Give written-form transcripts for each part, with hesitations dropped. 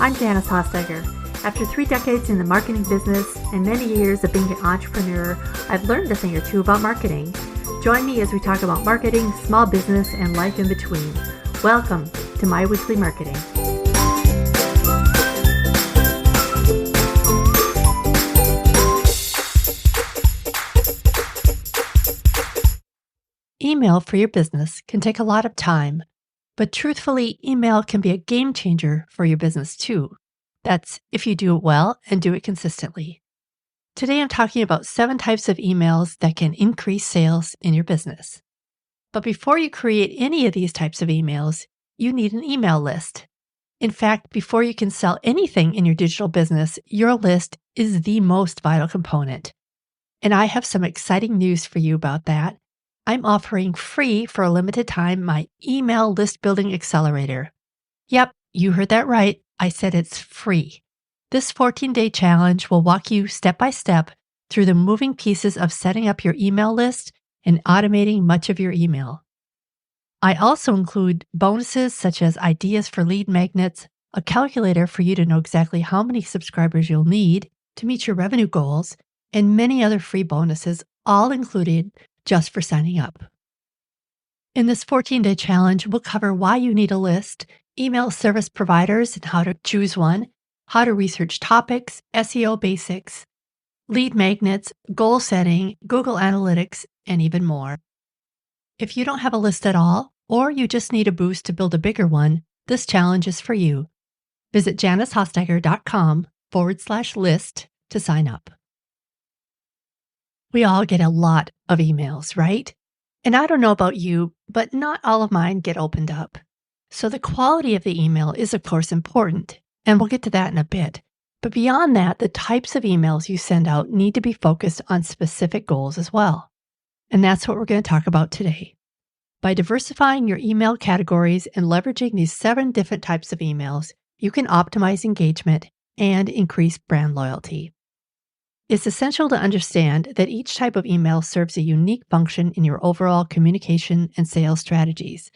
I'm Janice Hostegger. After 3 decades in the marketing business and many years of being an entrepreneur, I've learned a thing or two about marketing. Join me as we talk about marketing, small business, and life in between. Welcome to My Weekly Marketing. Email for your business can take a lot of time, but truthfully, email can be a game changer for your business too. That's if you do it well and do it consistently. Today I'm talking about 7 types of emails that can increase sales in your business. But before you create any of these types of emails, you need an email list. In fact, before you can sell anything in your digital business, your list is the most vital component. And I have some exciting news for you about that. I'm offering free for a limited time my email list building accelerator. Yep, you heard that right. I said it's free. This 14-day challenge will walk you step by step through the moving pieces of setting up your email list and automating much of your email. I also include bonuses such as ideas for lead magnets, a calculator for you to know exactly how many subscribers you'll need to meet your revenue goals, and many other free bonuses, all included just for signing up. In this 14-day challenge, we'll cover why you need a list, email service providers and how to choose one, how to research topics, SEO basics, lead magnets, goal setting, Google Analytics, and even more. If you don't have a list at all, or you just need a boost to build a bigger one, this challenge is for you. Visit janicehostegger.com/list to sign up. We all get a lot of emails, right? And I don't know about you, but not all of mine get opened up. So the quality of the email is, of course, important, and we'll get to that in a bit. But beyond that, the types of emails you send out need to be focused on specific goals as well. And that's what we're going to talk about today. By diversifying your email categories and leveraging these 7 different types of emails, you can optimize engagement and increase brand loyalty. It's essential to understand that each type of email serves a unique function in your overall communication and sales strategies.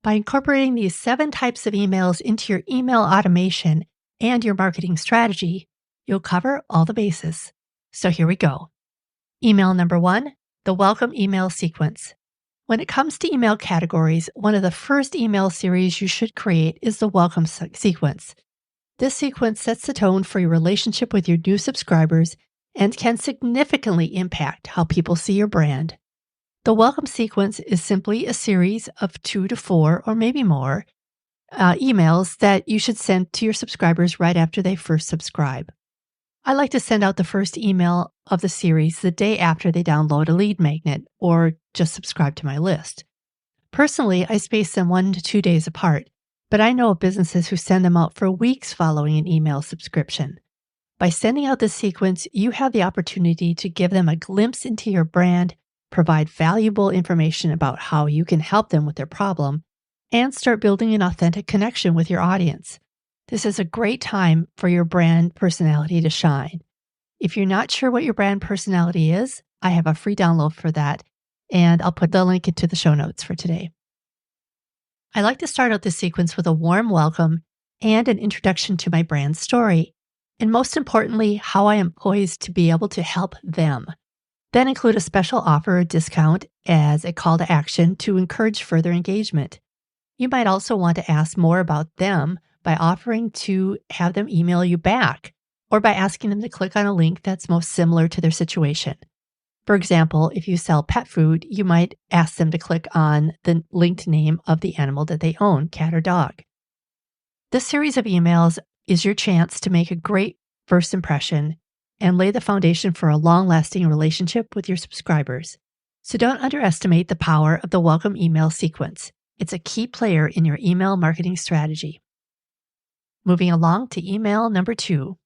By incorporating these 7 types of emails into your email automation and your marketing strategy, you'll cover all the bases. So here we go. Email number 1, the welcome email sequence. When it comes to email categories, one of the first email series you should create is the welcome sequence. This sequence sets the tone for your relationship with your new subscribers and can significantly impact how people see your brand. The welcome sequence is simply a series of 2 to 4 or maybe more emails that you should send to your subscribers right after they first subscribe. I like to send out the first email of the series the day after they download a lead magnet or just subscribe to my list. Personally, I space them 1 to 2 days apart, but I know of businesses who send them out for weeks following an email subscription. By sending out this sequence, you have the opportunity to give them a glimpse into your brand, provide valuable information about how you can help them with their problem, and start building an authentic connection with your audience. This is a great time for your brand personality to shine. If you're not sure what your brand personality is, I have a free download for that, and I'll put the link into the show notes for today. I like to start out this sequence with a warm welcome and an introduction to my brand story, and most importantly, how I am poised to be able to help them. Then include a special offer or discount as a call to action to encourage further engagement. You might also want to ask more about them by offering to have them email you back or by asking them to click on a link that's most similar to their situation. For example, if you sell pet food, you might ask them to click on the linked name of the animal that they own, cat or dog. This series of emails is your chance to make a great first impression and lay the foundation for a long-lasting relationship with your subscribers. So don't underestimate the power of the welcome email sequence. It's a key player in your email marketing strategy. Moving along to email number 2,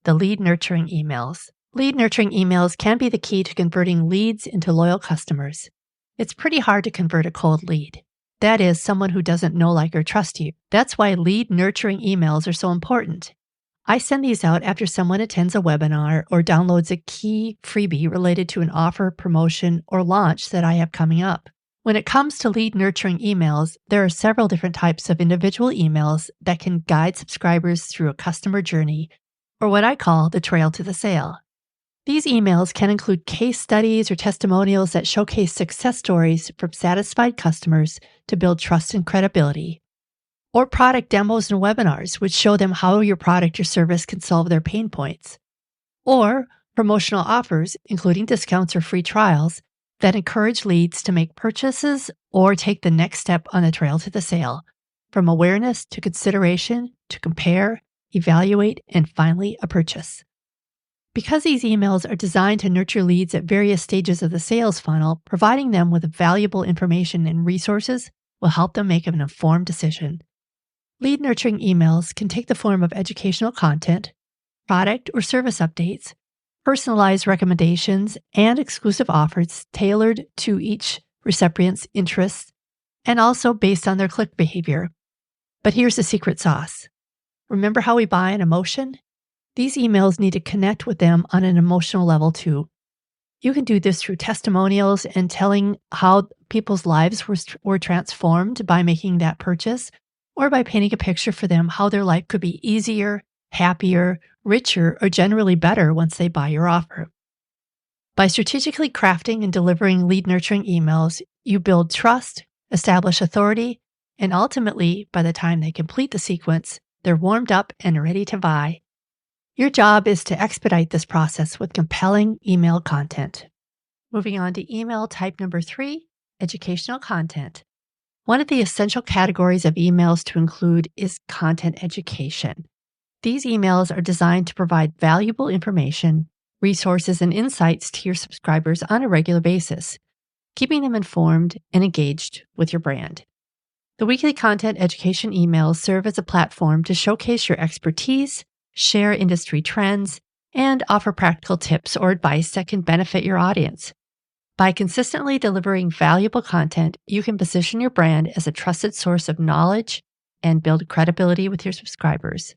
the lead nurturing emails. Lead nurturing emails can be the key to converting leads into loyal customers. It's pretty hard to convert a cold lead. That is, someone who doesn't know, like, or trust you. That's why lead nurturing emails are so important. I send these out after someone attends a webinar or downloads a key freebie related to an offer, promotion, or launch that I have coming up. When it comes to lead nurturing emails, there are several different types of individual emails that can guide subscribers through a customer journey, or what I call the trail to the sale. These emails can include case studies or testimonials that showcase success stories from satisfied customers to build trust and credibility, or product demos and webinars which show them how your product or service can solve their pain points, or promotional offers, including discounts or free trials, that encourage leads to make purchases or take the next step on the trail to the sale, from awareness to consideration to compare, evaluate, and finally a purchase. Because these emails are designed to nurture leads at various stages of the sales funnel, providing them with valuable information and resources will help them make an informed decision. Lead nurturing emails can take the form of educational content, product or service updates, personalized recommendations, and exclusive offers tailored to each recipient's interests and also based on their click behavior. But here's the secret sauce. Remember how we buy an emotion? These emails need to connect with them on an emotional level too. You can do this through testimonials and telling how people's lives were transformed by making that purchase, or by painting a picture for them how their life could be easier, happier, richer, or generally better once they buy your offer. By strategically crafting and delivering lead nurturing emails, you build trust, establish authority, and ultimately, by the time they complete the sequence, they're warmed up and ready to buy. Your job is to expedite this process with compelling email content. Moving on to email type number 3, educational content. One of the essential categories of emails to include is content education. These emails are designed to provide valuable information, resources, and insights to your subscribers on a regular basis, keeping them informed and engaged with your brand. The weekly content education emails serve as a platform to showcase your expertise, share industry trends, and offer practical tips or advice that can benefit your audience. By consistently delivering valuable content, you can position your brand as a trusted source of knowledge and build credibility with your subscribers.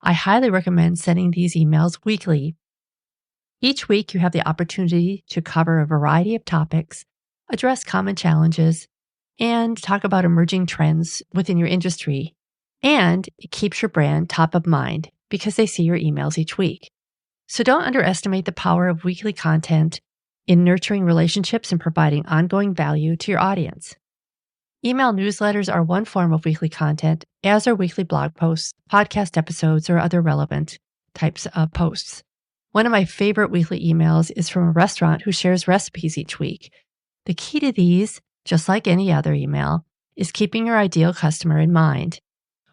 I highly recommend sending these emails weekly. Each week, you have the opportunity to cover a variety of topics, address common challenges, and talk about emerging trends within your industry. And it keeps your brand top of mind because they see your emails each week. So don't underestimate the power of weekly content in nurturing relationships and providing ongoing value to your audience. Email newsletters are one form of weekly content, as are weekly blog posts, podcast episodes, or other relevant types of posts. One of my favorite weekly emails is from a restaurant who shares recipes each week. The key to these, just like any other email, is keeping your ideal customer in mind.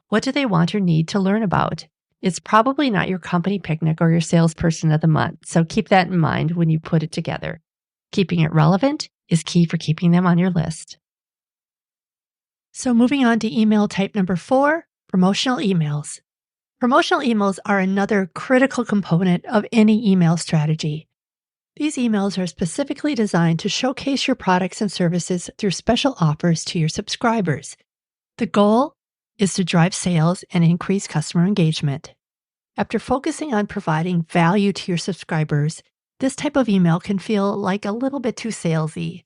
What do they want or need to learn about? It's probably not your company picnic or your salesperson of the month, so keep that in mind when you put it together. Keeping it relevant is key for keeping them on your list. So moving on to email type number 4, promotional emails. Promotional emails are another critical component of any email strategy. These emails are specifically designed to showcase your products and services through special offers to your subscribers. The goal is to drive sales and increase customer engagement. After focusing on providing value to your subscribers, this type of email can feel like a little bit too salesy.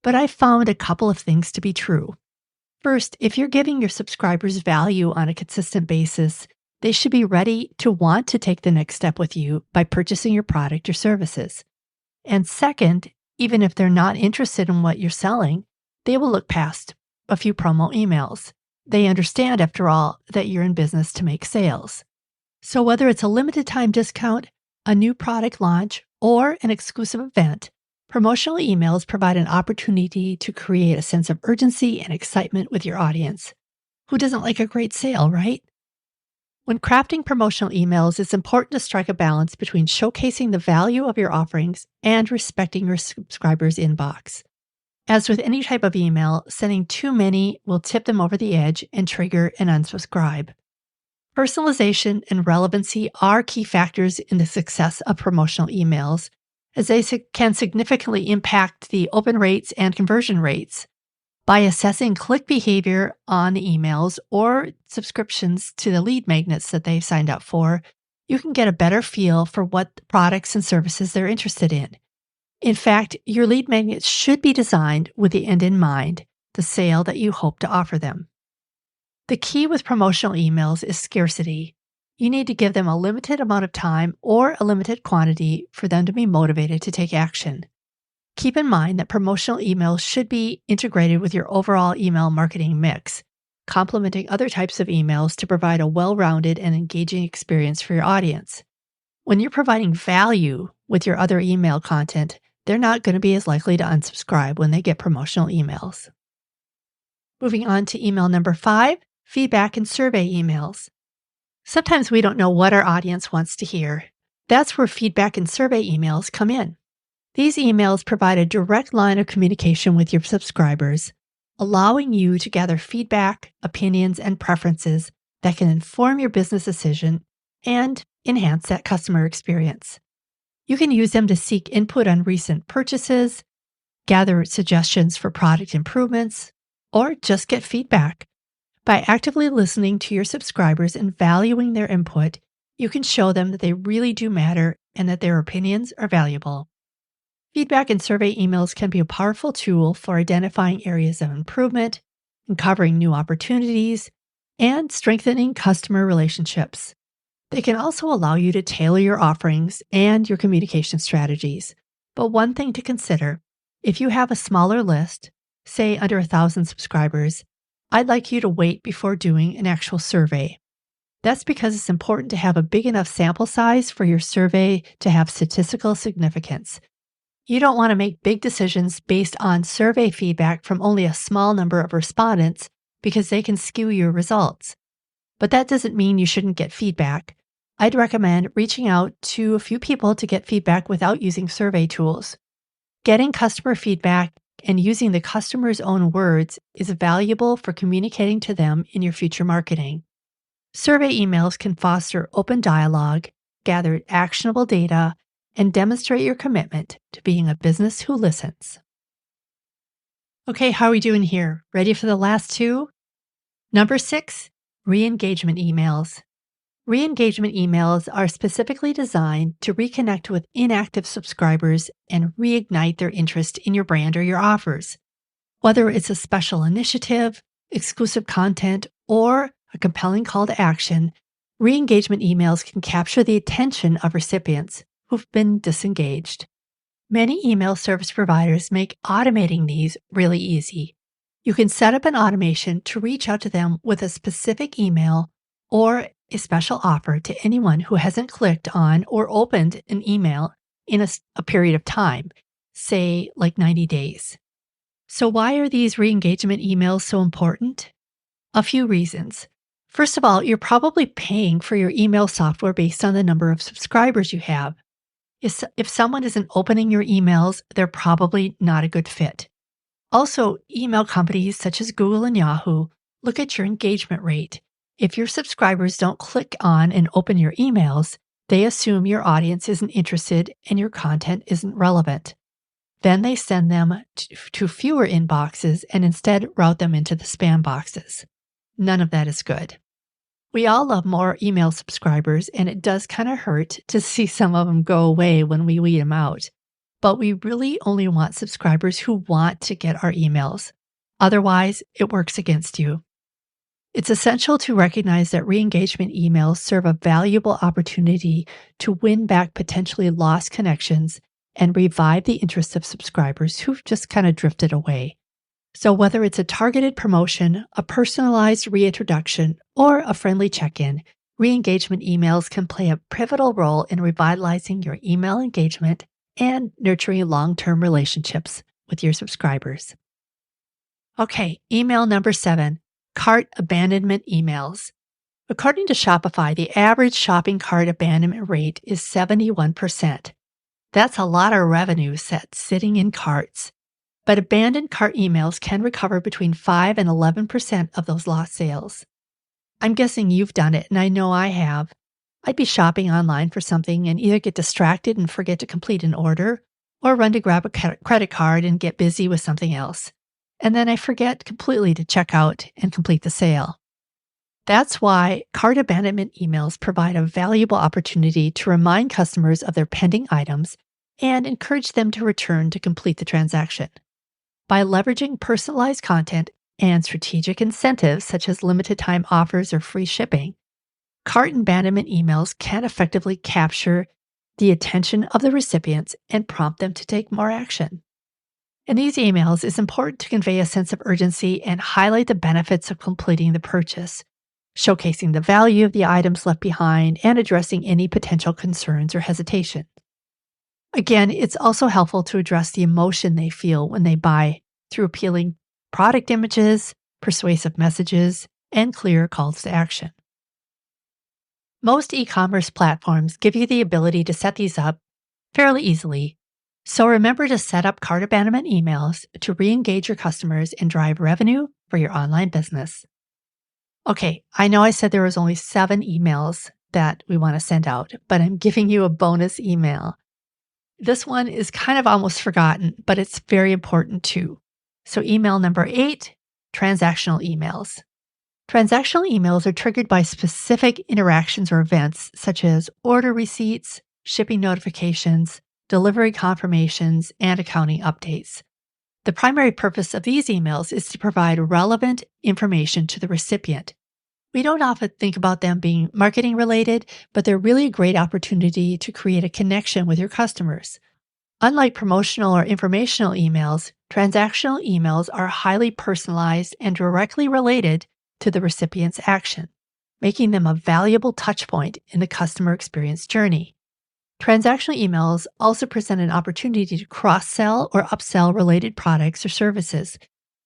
But I've found a couple of things to be true. First, if you're giving your subscribers value on a consistent basis, they should be ready to want to take the next step with you by purchasing your product or services. And second, even if they're not interested in what you're selling, they will look past a few promo emails. They understand, after all, that you're in business to make sales. So whether it's a limited time discount, a new product launch, or an exclusive event, promotional emails provide an opportunity to create a sense of urgency and excitement with your audience. Who doesn't like a great sale, right? When crafting promotional emails, it's important to strike a balance between showcasing the value of your offerings and respecting your subscribers' inbox. As with any type of email, sending too many will tip them over the edge and trigger an unsubscribe. Personalization and relevancy are key factors in the success of promotional emails, as they can significantly impact the open rates and conversion rates. By assessing click behavior on the emails or subscriptions to the lead magnets that they've signed up for, you can get a better feel for what products and services they're interested in. In fact, your lead magnets should be designed with the end in mind, the sale that you hope to offer them. The key with promotional emails is scarcity. You need to give them a limited amount of time or a limited quantity for them to be motivated to take action. Keep in mind that promotional emails should be integrated with your overall email marketing mix, complementing other types of emails to provide a well-rounded and engaging experience for your audience. When you're providing value with your other email content, they're not going to be as likely to unsubscribe when they get promotional emails. Moving on to email number 5, feedback and survey emails. Sometimes we don't know what our audience wants to hear. That's where feedback and survey emails come in. These emails provide a direct line of communication with your subscribers, allowing you to gather feedback, opinions, and preferences that can inform your business decision and enhance that customer experience. You can use them to seek input on recent purchases, gather suggestions for product improvements, or just get feedback. By actively listening to your subscribers and valuing their input, you can show them that they really do matter and that their opinions are valuable. Feedback and survey emails can be a powerful tool for identifying areas of improvement, uncovering new opportunities, and strengthening customer relationships. They can also allow you to tailor your offerings and your communication strategies. But one thing to consider, if you have a smaller list, say under 1,000 subscribers, I'd like you to wait before doing an actual survey. That's because it's important to have a big enough sample size for your survey to have statistical significance. You don't want to make big decisions based on survey feedback from only a small number of respondents because they can skew your results. But that doesn't mean you shouldn't get feedback. I'd recommend reaching out to a few people to get feedback without using survey tools. Getting customer feedback and using the customer's own words is valuable for communicating to them in your future marketing. Survey emails can foster open dialogue, gather actionable data, and demonstrate your commitment to being a business who listens. Okay, how are we doing here? Ready for the last 2? Number 6, re-engagement emails. Re-engagement emails are specifically designed to reconnect with inactive subscribers and reignite their interest in your brand or your offers. Whether it's a special initiative, exclusive content, or a compelling call to action, re-engagement emails can capture the attention of recipients who've been disengaged. Many email service providers make automating these really easy. You can set up an automation to reach out to them with a specific email or a special offer to anyone who hasn't clicked on or opened an email in a period of time, say like 90 days. So why are these re-engagement emails so important? A few reasons. First of all, you're probably paying for your email software based on the number of subscribers you have. If someone isn't opening your emails, they're probably not a good fit. Also, email companies such as Google and Yahoo look at your engagement rate. If your subscribers don't click on and open your emails, they assume your audience isn't interested and your content isn't relevant. Then they send them to fewer inboxes and instead route them into the spam boxes. None of that is good. We all love more email subscribers, and it does kind of hurt to see some of them go away when we weed them out. But we really only want subscribers who want to get our emails. Otherwise, it works against you. It's essential to recognize that re-engagement emails serve a valuable opportunity to win back potentially lost connections and revive the interest of subscribers who've just kind of drifted away. So whether it's a targeted promotion, a personalized reintroduction, or a friendly check-in, re-engagement emails can play a pivotal role in revitalizing your email engagement and nurturing long-term relationships with your subscribers. Okay, email number 7, cart abandonment emails. According to Shopify, the average shopping cart abandonment rate is 71%. That's a lot of revenue sitting in carts. But abandoned cart emails can recover between 5 and 11% of those lost sales. I'm guessing you've done it, and I know I have. I'd be shopping online for something and either get distracted and forget to complete an order, or run to grab a credit card and get busy with something else. And then I forget completely to check out and complete the sale. That's why cart abandonment emails provide a valuable opportunity to remind customers of their pending items and encourage them to return to complete the transaction. By leveraging personalized content and strategic incentives such as limited time offers or free shipping, cart abandonment emails can effectively capture the attention of the recipients and prompt them to take more action. In these emails, it's important to convey a sense of urgency and highlight the benefits of completing the purchase, showcasing the value of the items left behind and addressing any potential concerns or hesitation. Again, it's also helpful to address the emotion they feel when they buy through appealing product images, persuasive messages, and clear calls to action. Most e-commerce platforms give you the ability to set these up fairly easily, so remember to set up cart abandonment emails to re-engage your customers and drive revenue for your online business. Okay, I know I said there was only 7 emails that we want to send out, but I'm giving you a bonus email. This one is kind of almost forgotten, but it's very important too. So email number 8, transactional emails. Transactional emails are triggered by specific interactions or events such as order receipts, shipping notifications, delivery confirmations, and accounting updates. The primary purpose of these emails is to provide relevant information to the recipient. We don't often think about them being marketing related, but they're really a great opportunity to create a connection with your customers. Unlike promotional or informational emails, transactional emails are highly personalized and directly related to the recipient's action, making them a valuable touchpoint in the customer experience journey. Transactional emails also present an opportunity to cross-sell or upsell related products or services,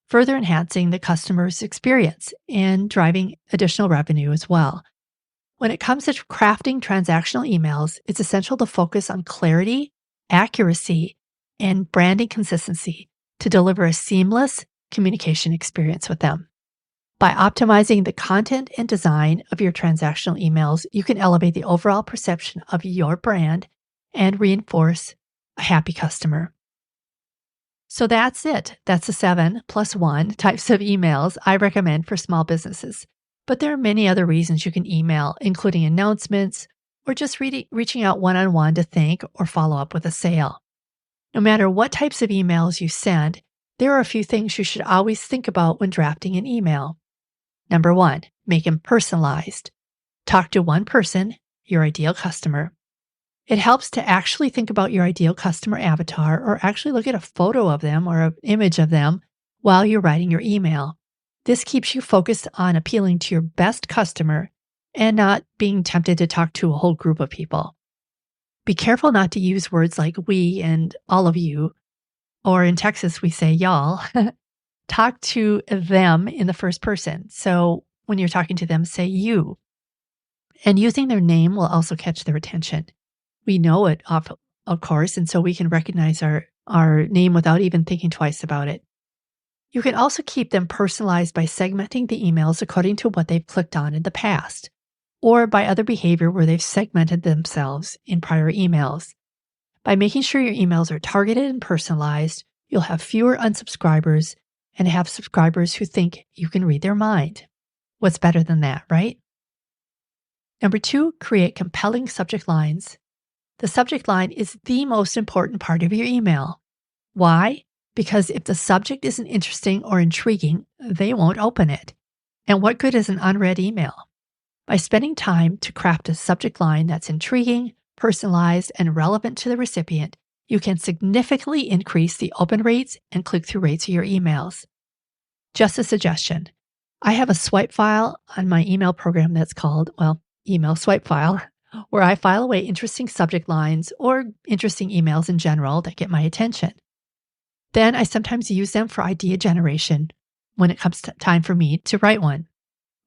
further enhancing the customer's experience and driving additional revenue as well. When it comes to crafting transactional emails, it's essential to focus on clarity, accuracy, and branding consistency to deliver a seamless communication experience with them. By optimizing the content and design of your transactional emails, you can elevate the overall perception of your brand and reinforce a happy customer. So that's it. That's the 7 plus 1 types of emails I recommend for small businesses. But there are many other reasons you can email, including announcements or just reaching out one-on-one to thank or follow up with a sale. No matter what types of emails you send, there are a few things you should always think about when drafting an email. Number 1, make them personalized. Talk to one person, your ideal customer. It helps to actually think about your ideal customer avatar or actually look at a photo of them or an image of them while you're writing your email. This keeps you focused on appealing to your best customer and not being tempted to talk to a whole group of people. Be careful not to use words like we and all of you, or in Texas we say y'all. Talk to them in the first person. So when you're talking to them, say you. And using their name will also catch their attention. We know it, of course, and so we can recognize our name without even thinking twice about it. You can also keep them personalized by segmenting the emails according to what they've clicked on in the past, or by other behavior where they've segmented themselves in prior emails. By making sure your emails are targeted and personalized, you'll have fewer unsubscribers and have subscribers who think you can read their mind. What's better than that, right? Number 2, create compelling subject lines. The subject line is the most important part of your email. Why? Because if the subject isn't interesting or intriguing, they won't open it. And what good is an unread email? By spending time to craft a subject line that's intriguing, personalized, and relevant to the recipient, you can significantly increase the open rates and click-through rates of your emails. Just a suggestion. I have a swipe file on my email program that's called, email swipe file, where I file away interesting subject lines or interesting emails in general that get my attention. Then I sometimes use them for idea generation when it comes time for me to write one.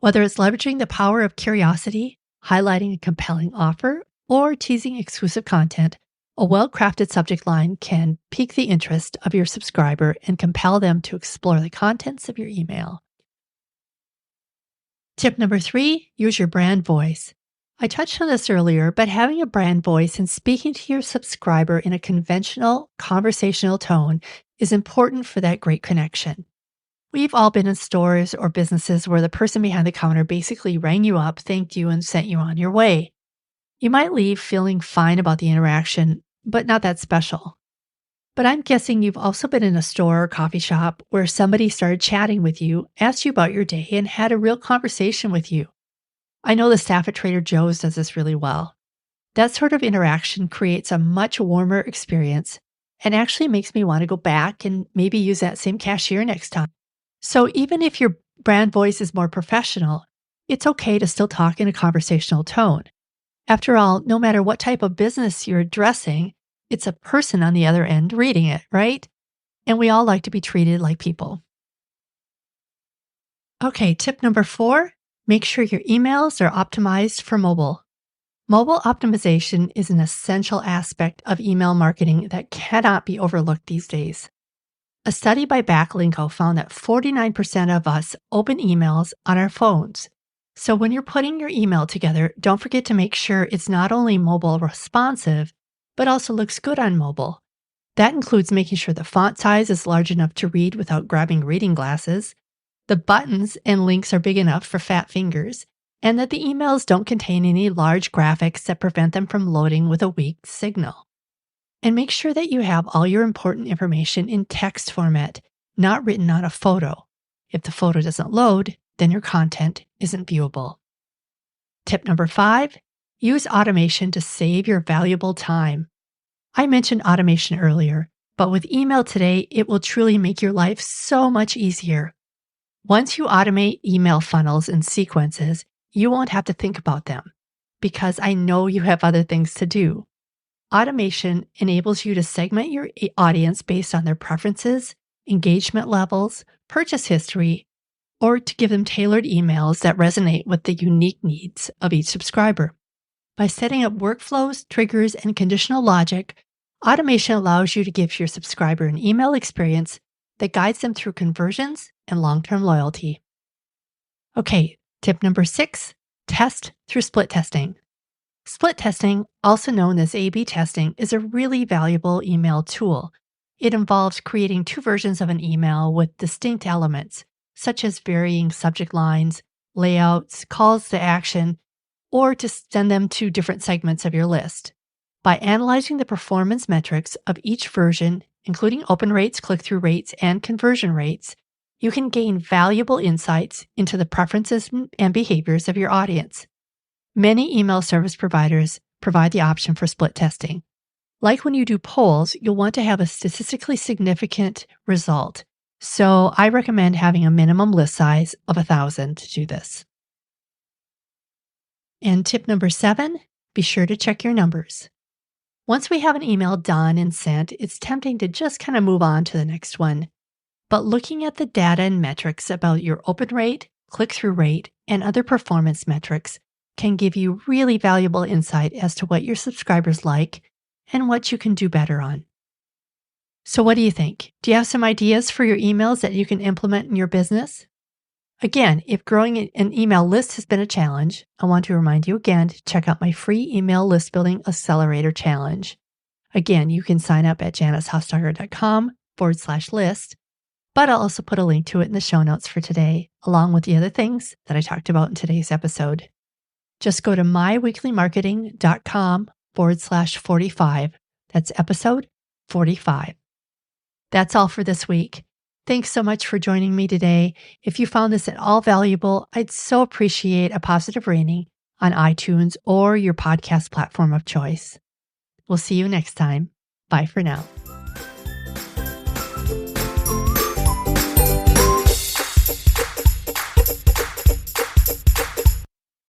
Whether it's leveraging the power of curiosity, highlighting a compelling offer, or teasing exclusive content, a well-crafted subject line can pique the interest of your subscriber and compel them to explore the contents of your email. Tip number 3, use your brand voice. I touched on this earlier, but having a brand voice and speaking to your subscriber in a conventional, conversational tone is important for that great connection. We've all been in stores or businesses where the person behind the counter basically rang you up, thanked you, and sent you on your way. You might leave feeling fine about the interaction, but not that special. But I'm guessing you've also been in a store or coffee shop where somebody started chatting with you, asked you about your day, and had a real conversation with you. I know the staff at Trader Joe's does this really well. That sort of interaction creates a much warmer experience and actually makes me want to go back and maybe use that same cashier next time. So even if your brand voice is more professional, it's okay to still talk in a conversational tone. After all, no matter what type of business you're addressing, it's a person on the other end reading it, right? And we all like to be treated like people. Okay, tip number 4, make sure your emails are optimized for mobile. Mobile optimization is an essential aspect of email marketing that cannot be overlooked these days. A study by Backlinko found that 49% of us open emails on our phones. So when you're putting your email together, don't forget to make sure it's not only mobile responsive, but also looks good on mobile. That includes making sure the font size is large enough to read without grabbing reading glasses, the buttons and links are big enough for fat fingers, and that the emails don't contain any large graphics that prevent them from loading with a weak signal. And make sure that you have all your important information in text format, not written on a photo. If the photo doesn't load, then your content isn't viewable. Tip number 5, use automation to save your valuable time. I mentioned automation earlier, but with email today, it will truly make your life so much easier. Once you automate email funnels and sequences, you won't have to think about them because I know you have other things to do. Automation enables you to segment your audience based on their preferences, engagement levels, purchase history, or to give them tailored emails that resonate with the unique needs of each subscriber. By setting up workflows, triggers, and conditional logic, automation allows you to give your subscriber an email experience that guides them through conversions and long-term loyalty. Okay, tip number 6, test through split testing. Split testing, also known as A/B testing, is a really valuable email tool. It involves creating 2 versions of an email with distinct elements, such as varying subject lines, layouts, calls to action, or to send them to different segments of your list. By analyzing the performance metrics of each version, including open rates, click-through rates, and conversion rates, you can gain valuable insights into the preferences and behaviors of your audience. Many email service providers provide the option for split testing. Like when you do polls, you'll want to have a statistically significant result. So I recommend having a minimum list size of 1,000 to do this. And tip number 7, be sure to check your numbers. Once we have an email done and sent, it's tempting to just kind of move on to the next one. But looking at the data and metrics about your open rate, click-through rate, and other performance metrics can give you really valuable insight as to what your subscribers like and what you can do better on. So what do you think? Do you have some ideas for your emails that you can implement in your business? Again, if growing an email list has been a challenge, I want to remind you again to check out my free email list building Accelerator challenge. Again, you can sign up at janicehosdogger.com/list, but I'll also put a link to it in the show notes for today, along with the other things that I talked about in today's episode. Just go to myweeklymarketing.com/45. That's episode 45. That's all for this week. Thanks so much for joining me today. If you found this at all valuable, I'd so appreciate a positive rating on iTunes or your podcast platform of choice. We'll see you next time. Bye for now.